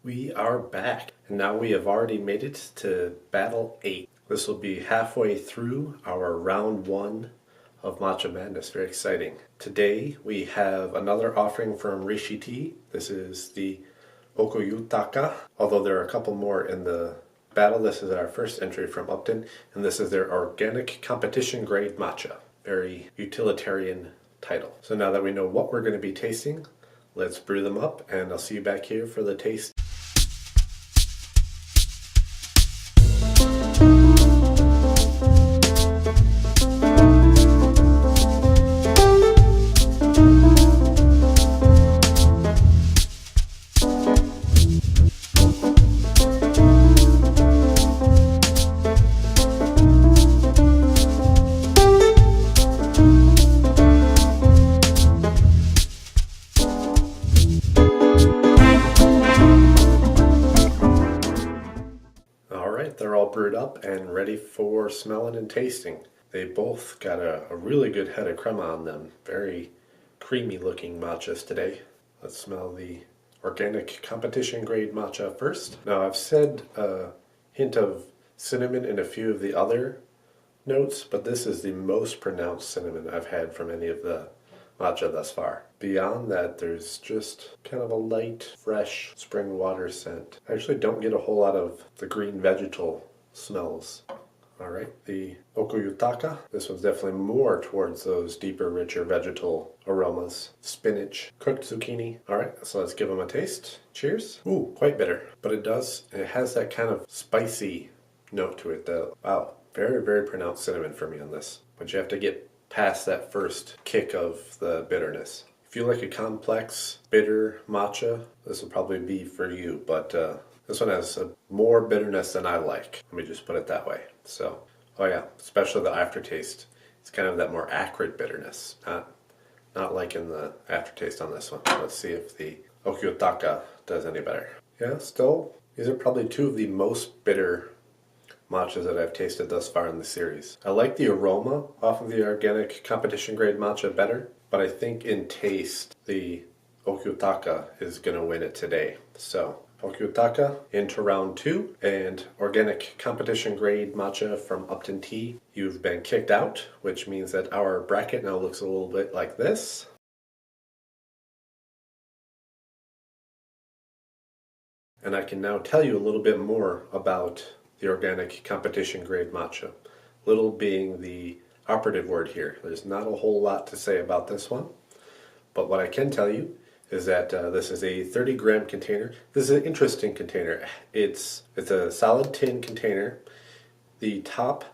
We are back, and now we have already made it to Battle 8. This will be halfway through our round 1 of Matcha Madness. Very exciting. Today we have another offering from Rishi Tea. This is the Okuyutaka, although there are a couple more in the battle. This is our first entry from Upton, and this is their Organic Competition Grade Matcha. Very utilitarian title. So now that we know what we're going to be tasting, let's brew them up, and I'll see you back here for the taste. They're all brewed up and ready for smelling and tasting. They both got a really good head of crema on them. Very creamy looking matchas today. Let's smell the Organic Competition Grade Matcha first. Now I've said a hint of cinnamon in a few of the other notes, but this is the most pronounced cinnamon I've had from any of the matcha thus far. Beyond that, there's just kind of a light, fresh spring water scent. I actually don't get a whole lot of the green vegetal smells. Alright, the Okuyutaka. This one's definitely more towards those deeper, richer vegetal aromas. Spinach, cooked zucchini. Alright, so let's give them a taste. Cheers. Ooh, quite bitter. But it has that kind of spicy note to it. Wow, very, very pronounced cinnamon for me on this. But you have to get past that first kick of the bitterness. If you like a complex, bitter matcha, this will probably be for you, but this one has more bitterness than I like. Let me just put it that way. So, oh yeah, especially the aftertaste. It's kind of that more acrid bitterness, not like in the aftertaste on this one. Let's see if the Okuyutaka does any better. Yeah, still, these are probably two of the most bitter matchas that I've tasted thus far in the series. I like the aroma off of the Organic Competition Grade Matcha better, but I think in taste, the Okuyutaka is going to win it today. So, Okuyutaka into round 2, and Organic Competition Grade Matcha from Upton Tea. You've been kicked out, which means that our bracket now looks a little bit like this. And I can now tell you a little bit more about the Organic Competition Grade Matcha. Little being the operative word here. There's not a whole lot to say about this one, but what I can tell you is that this is a 30-gram container. This is an interesting container. It's a solid tin container. The top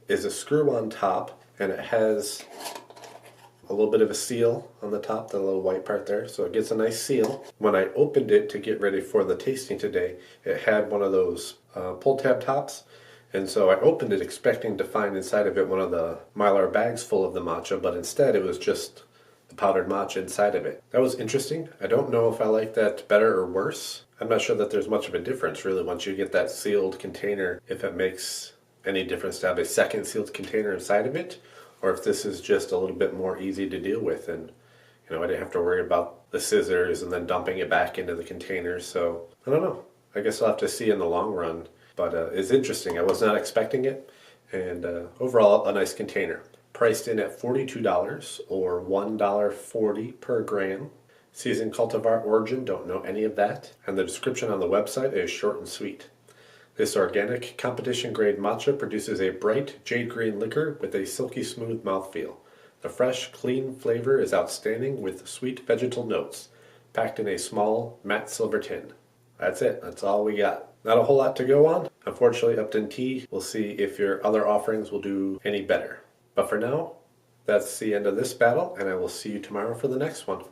is a screw-on top, and it has a little bit of a seal on the top, the little white part there, so it gets a nice seal. When I opened it to get ready for the tasting today, it had one of those pull tab tops, and so I opened it expecting to find inside of it one of the Mylar bags full of the matcha, but instead it was just the powdered matcha inside of it. That was interesting. I don't know if I like that better or worse. I'm not sure that there's much of a difference really once you get that sealed container, if it makes any difference to have a second sealed container inside of it, or if this is just a little bit more easy to deal with, and I didn't have to worry about the scissors and then dumping it back into the container. So I don't know. I guess I'll have to see in the long run, but it's interesting. I was not expecting it, and overall a nice container. Priced in at $42 or $1.40 per gram. Season cultivar origin, don't know any of that, and the description on the website is short and sweet. This Organic Competition Grade Matcha produces a bright jade green liquor with a silky smooth mouthfeel. The fresh, clean flavor is outstanding with sweet vegetal notes, packed in a small matte silver tin. That's it. That's all we got. Not a whole lot to go on. Unfortunately, Upton Tea, we'll see if your other offerings will do any better. But for now, that's the end of this battle, and I will see you tomorrow for the next one.